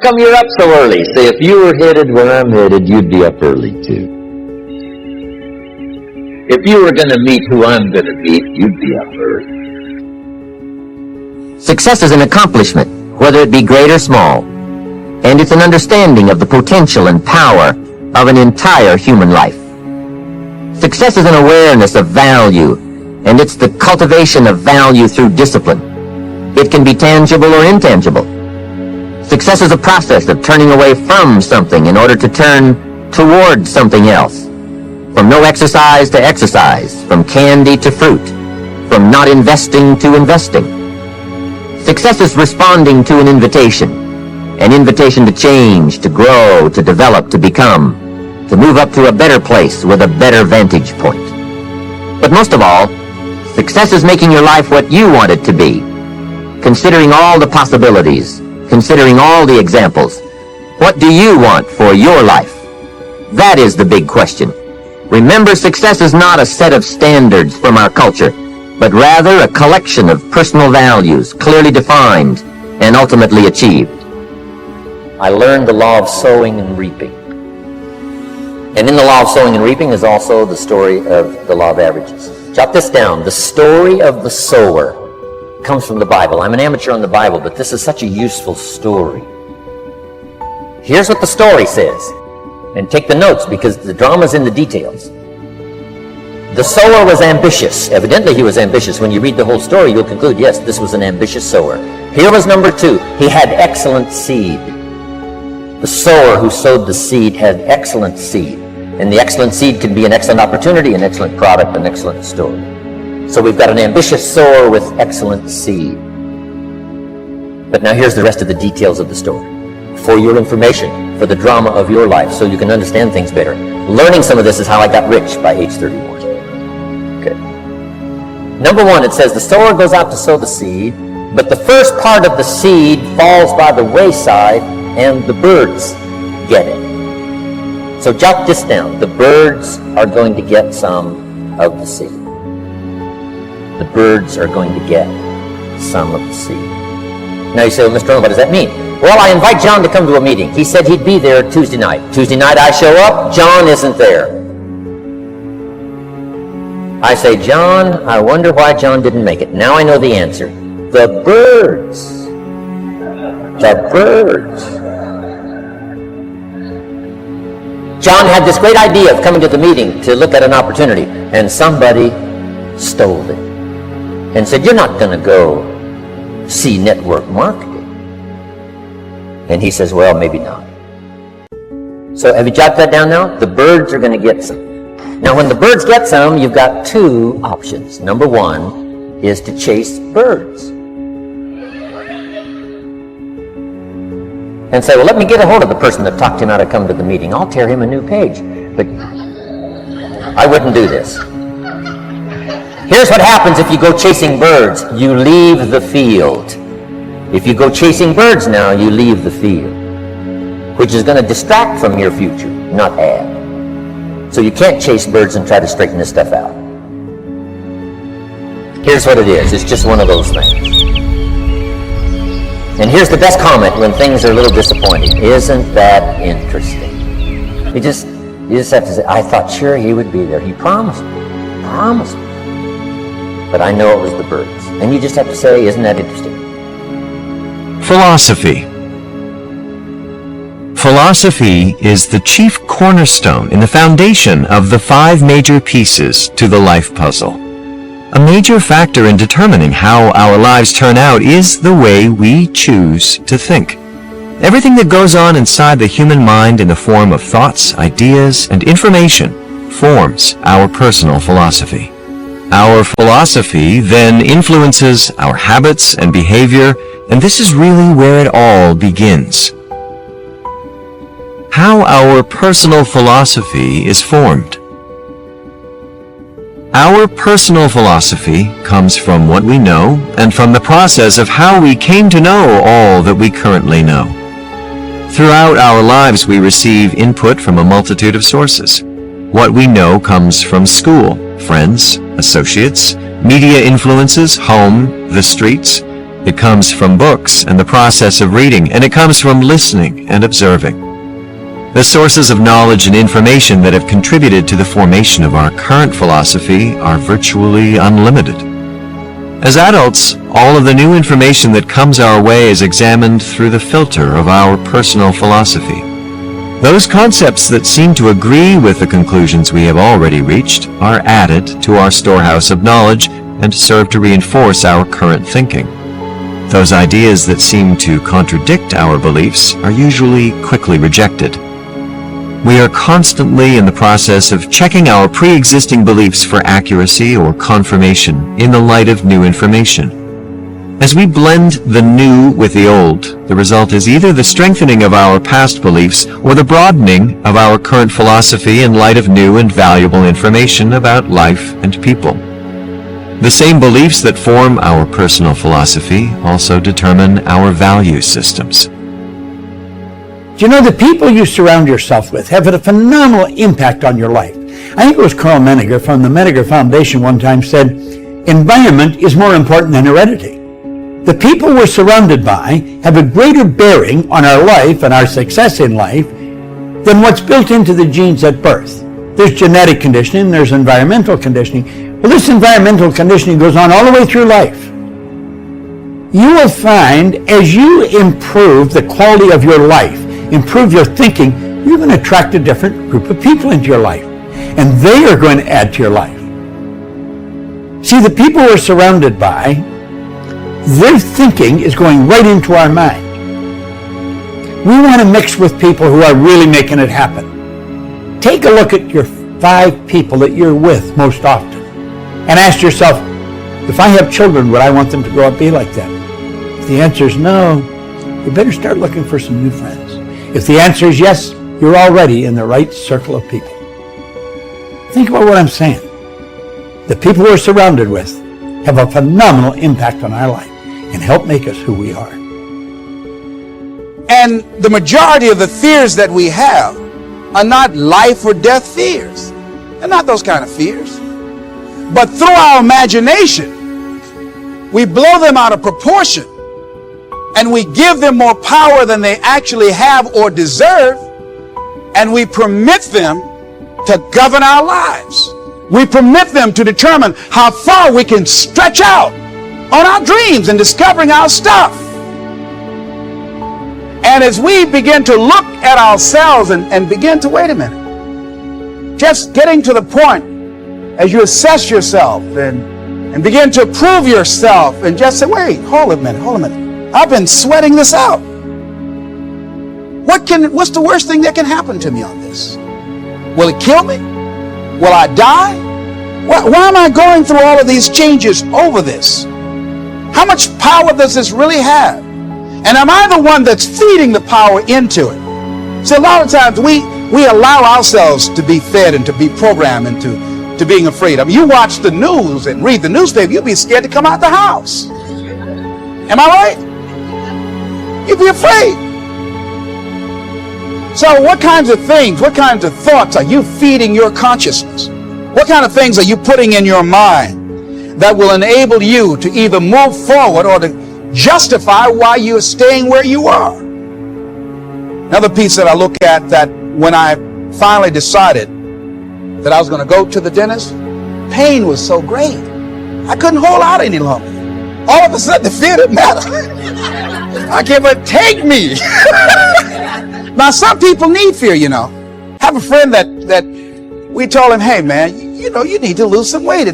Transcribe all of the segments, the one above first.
Come you're up so early? Say, if you were headed where I'm headed, you'd be up early too. If you were going to meet who I'm going to meet, you'd be up early. Success is an accomplishment, whether it be great or small, and it's an understanding of the potential and power of an entire human life. Success is an awareness of value, and it's the cultivation of value through discipline. It can be tangible or intangible. Success is a process of turning away from something in order to turn toward something else. From no exercise to exercise, from candy to fruit, from not investing to investing. Success is responding to an invitation to change, to grow, to develop, to become, to move up to a better place with a better vantage point. But most of all, success is making your life what you want it to be, considering all the possibilities, considering all the examples. What do you want for your life? That is the big question. Remember, success is not a set of standards from our culture, but rather a collection of personal values, clearly defined and ultimately achieved. I learned the law of sowing and reaping. And in the law of sowing and reaping is also the story of the law of averages. Jot this down. The story of the sower comes from the Bible. I'm an amateur on the Bible, but this is such a useful story. Here's what the story says. And take the notes, because the drama's in the details. The sower was ambitious. Evidently he was ambitious. When you read the whole story, you'll conclude, yes, this was an ambitious sower. Here was number 2. He had excellent seed. The sower who sowed the seed had excellent seed. And the excellent seed can be an excellent opportunity, an excellent product, an excellent story. So we've got an ambitious sower with excellent seed. But now here's the rest of the details of the story. For your information, for the drama of your life, so you can understand things better. Learning some of this is how I got rich by age 31. Okay. Number 1, it says the sower goes out to sow the seed, but the first part of the seed falls by the wayside and the birds get it. So jot this down. The birds are going to get some of the seed. The birds are going to get some of the seed. Now you say, well, Mr. Rohn, what does that mean? Well, I invite John to come to a meeting. He said he'd be there Tuesday night. Tuesday night I show up, John isn't there. I say, John, I wonder why John didn't make it. Now I know the answer. The birds. The birds. John had this great idea of coming to the meeting to look at an opportunity, and somebody stole it and said, you're not going to go see network marketing. And he says, well, maybe not. So have you jotted that down now? The birds are going to get some. Now, when the birds get some, you've got 2 options. Number 1 is to chase birds. And say, well, let me get a hold of the person that talked him out of coming to the meeting. I'll tear him a new page. But I wouldn't do this. Here's what happens if you go chasing birds. You leave the field. If you go chasing birds now, you leave the field, which is going to distract from your future, not add. So you can't chase birds and try to straighten this stuff out. Here's what it is. It's just one of those things. And here's the best comment when things are a little disappointing. Isn't that interesting? You just have to say, I thought sure he would be there. He promised me. Promised me. But I know it was the birds. And you just have to say, isn't that interesting? Philosophy. Philosophy is the chief cornerstone in the foundation of the 5 major pieces to the life puzzle. A major factor in determining how our lives turn out is the way we choose to think. Everything that goes on inside the human mind in the form of thoughts, ideas, and information forms our personal philosophy. Our philosophy then influences our habits and behavior, and this is really where it all begins. How our personal philosophy is formed. Our personal philosophy comes from what we know and from the process of how we came to know all that we currently know. Throughout our lives, we receive input from a multitude of sources. What we know comes from school, friends, associates, media influences, home, the streets, It comes from books and the process of reading, and it comes from listening and observing. The sources of knowledge and information that have contributed to the formation of our current philosophy are virtually unlimited. As adults, all of the new information that comes our way is examined through the filter of our personal philosophy. Those concepts that seem to agree with the conclusions we have already reached are added to our storehouse of knowledge and serve to reinforce our current thinking. Those ideas that seem to contradict our beliefs are usually quickly rejected. We are constantly in the process of checking our pre-existing beliefs for accuracy or confirmation in the light of new information. As we blend the new with the old, the result is either the strengthening of our past beliefs or the broadening of our current philosophy in light of new and valuable information about life and people. The same beliefs that form our personal philosophy also determine our value systems. Do you know the people you surround yourself with have a phenomenal impact on your life? I think it was Carl Menninger from the Menninger Foundation one time said, environment is more important than heredity. The people we're surrounded by have a greater bearing on our life and our success in life than what's built into the genes at birth. There's genetic conditioning, there's environmental conditioning. Well, this environmental conditioning goes on all the way through life. You will find as you improve the quality of your life, improve your thinking, you're going to attract a different group of people into your life. And they are going to add to your life. See, the people we're surrounded by, their thinking is going right into our mind. We want to mix with people who are really making it happen. Take a look at your 5 people that you're with most often and ask yourself, if I have children, would I want them to grow up be like that? If the answer is no, you better start looking for some new friends. If the answer is yes, you're already in the right circle of people. Think about what I'm saying. The people we're surrounded with have a phenomenal impact on our life and help make us who we are. And the majority of the fears that we have are not life or death fears. They're not those kind of fears. But through our imagination, we blow them out of proportion and we give them more power than they actually have or deserve, and we permit them to govern our lives. We permit them to determine how far we can stretch out on our dreams and discovering our stuff. And as we begin to look at ourselves and begin to, wait a minute, just getting to the point as you assess yourself and begin to prove yourself and just say, wait, hold a minute. I've been sweating this out. What's the worst thing that can happen to me on this? Will it kill me? Will I die? Why am I going through all of these changes over this? How much power does this really have? And am I the one that's feeding the power into it? So a lot of times we allow ourselves to be fed and to be programmed into being afraid. I mean, you watch the news and read the newspaper, you'll be scared to come out the house. Am I right? You'd be afraid. So what kinds of things, what kinds of thoughts are you feeding your consciousness? What kind of things are you putting in your mind that will enable you to either move forward or to justify why you're staying where you are? Another piece that I look at, that when I finally decided that I was going to go to the dentist, pain was so great. I couldn't hold out any longer. All of a sudden, the fear didn't matter. I can't, but take me. Now, some people need fear, you know. I have a friend that we told him, hey, man, you need to lose some weight.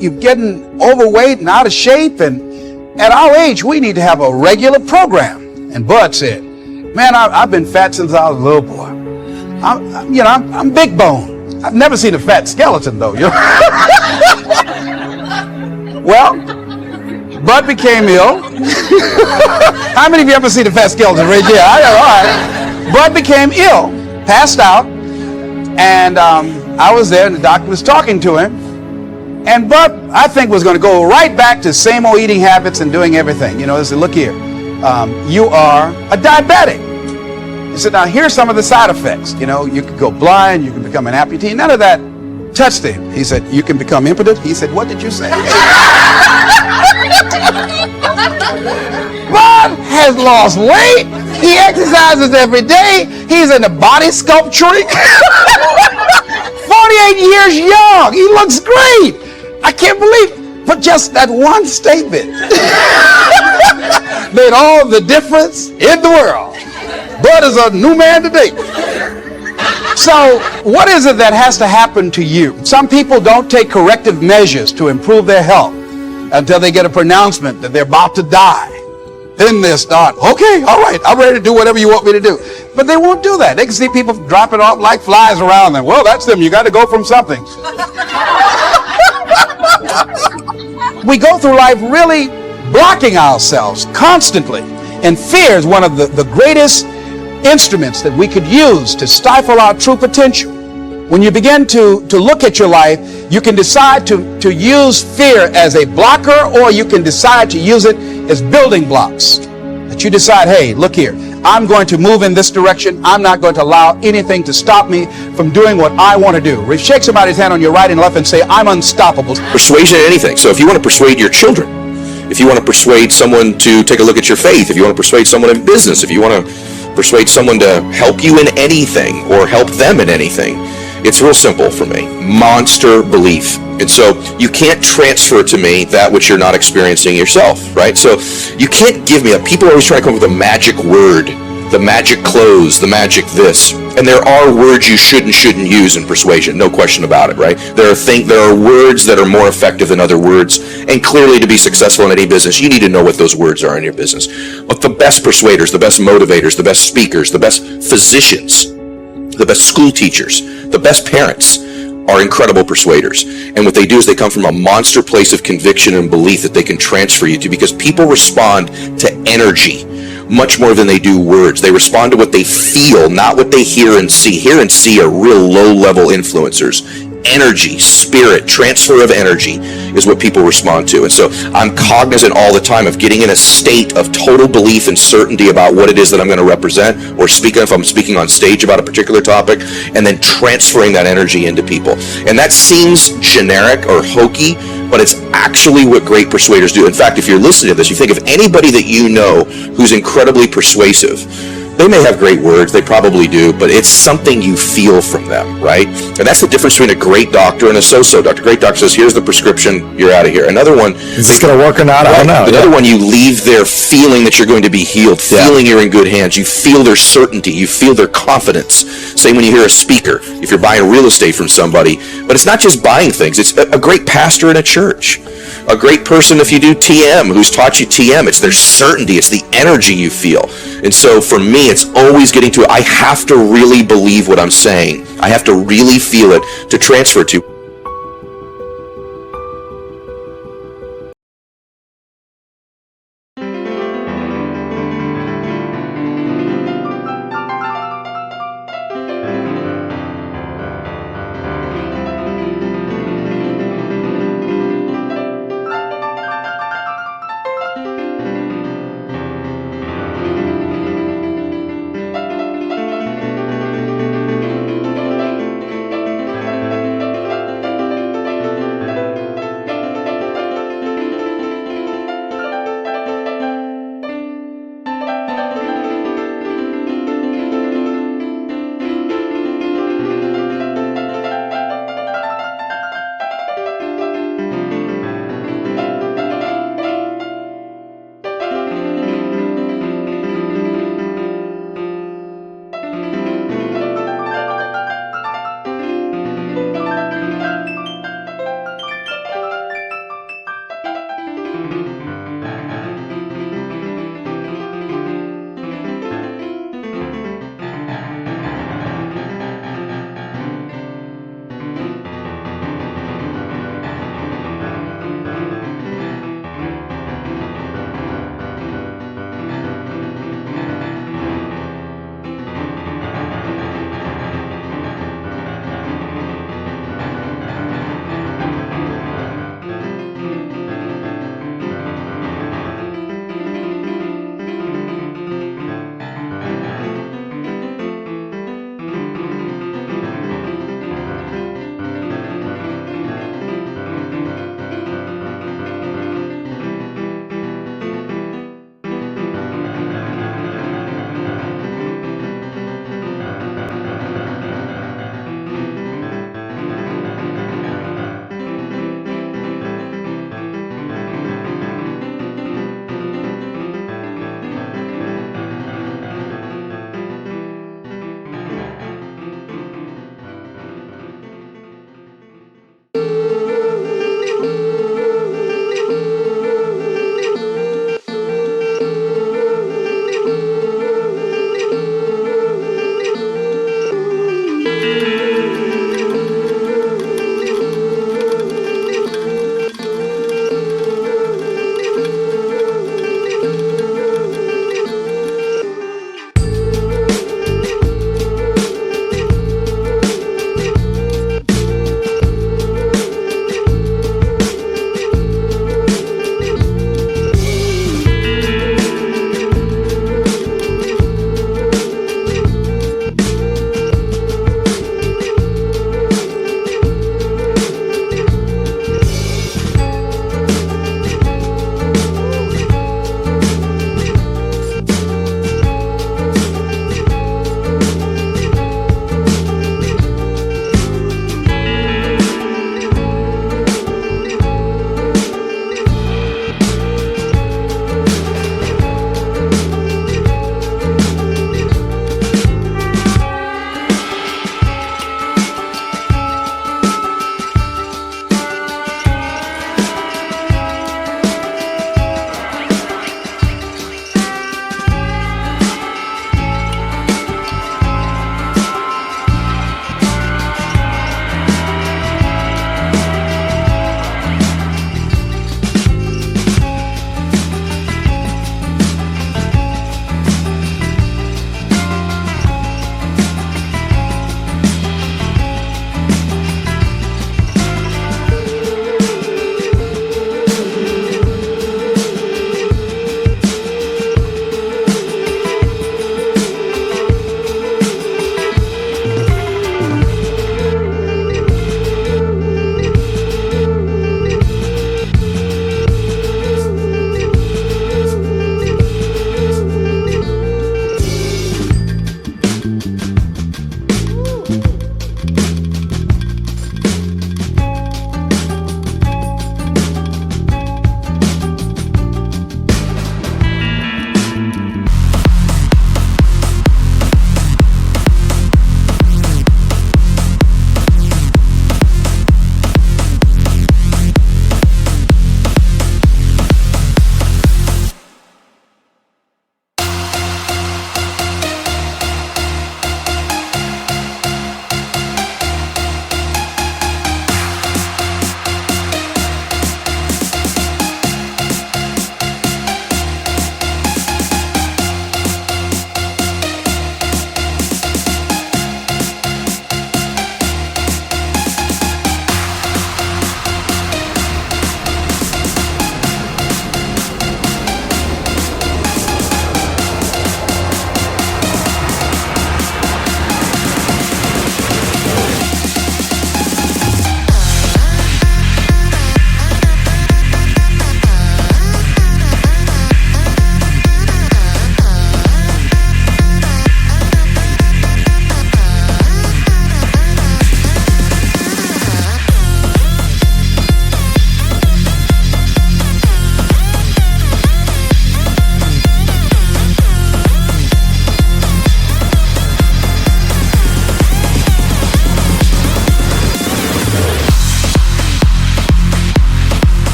You're getting overweight and out of shape, and at our age, we need to have a regular program. And Bud said, man, I've been fat since I was a little boy. I'm big bone. I've never seen a fat skeleton, though. Well, Bud became ill. How many of you ever seen a fat skeleton? Right there. All right. Bud became ill, passed out, and I was there, and the doctor was talking to him. And Bud, I think, was going to go right back to same old eating habits and doing everything. He said, look here, you are a diabetic. He said, now here's some of the side effects. You could go blind, you can become an amputee. None of that touched him. He said, you can become impotent. He said, what did you say? Bob has lost weight. He exercises every day. He's in the body sculpturing. 48 years young. He looks great. I can't believe, but just that one statement made all the difference in the world. Bud is a new man today. So what is it that has to happen to you? Some people don't take corrective measures to improve their health until they get a pronouncement that they're about to die. Then they start, okay, all right, I'm ready to do whatever you want me to do. But they won't do that. They can see people dropping off like flies around them. Well, that's them. You got to go from something. We go through life really blocking ourselves constantly. And fear is one of the greatest instruments that we could use to stifle our true potential. When you begin to look at your life, you can decide to use fear as a blocker, or you can decide to use it as building blocks. That you decide, hey, look here, I'm going to move in this direction. I'm not going to allow anything to stop me from doing what I want to do. Shake somebody's hand on your right and left and say, I'm unstoppable. Persuasion in anything. So if you want to persuade your children, if you want to persuade someone to take a look at your faith, if you want to persuade someone in business, if you want to persuade someone to help you in anything or help them in anything, it's real simple for me. Monster belief. And so you can't transfer to me that which you're not experiencing yourself, right? So you can't give me people are always trying to come up with a magic word, the magic close, the magic this. And there are words you shouldn't use in persuasion, no question about it, right? There are words that are more effective than other words. And clearly to be successful in any business, you need to know what those words are in your business. But the best persuaders, the best motivators, the best speakers, the best physicians, the best school teachers, the best parents are incredible persuaders. And what they do is they come from a monster place of conviction and belief that they can transfer you to, because people respond to energy much more than they do words. They respond to what they feel, not what they hear and see. Hear and see are real low-level influencers. Energy, spirit, transfer of energy is what people respond to. And so I'm cognizant all the time of getting in a state of total belief and certainty about what it is that I'm going to represent or speak if I'm speaking on stage about a particular topic, and then transferring that energy into people. And that seems generic or hokey, but it's actually what great persuaders do. In fact, if you're listening to this, you think of anybody that you know who's incredibly persuasive. They may have great words, they probably do, but it's something you feel from them, right? And that's the difference between a great doctor and a so-so doctor. Great doctor says, here's the prescription, you're out of here. Another one, is this going to work or not? I don't know. Another one, you leave there feeling that you're going to be healed, feeling you're in good hands. You feel their certainty, you feel their confidence. Same when you hear a speaker, if you're buying real estate from somebody. But it's not just buying things, it's a great pastor in a church. A great person, if you do TM, who's taught you TM, it's their certainty, it's the energy you feel. And so for me, it's always getting to it. I have to really believe what I'm saying. I have to really feel it to transfer to.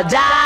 die.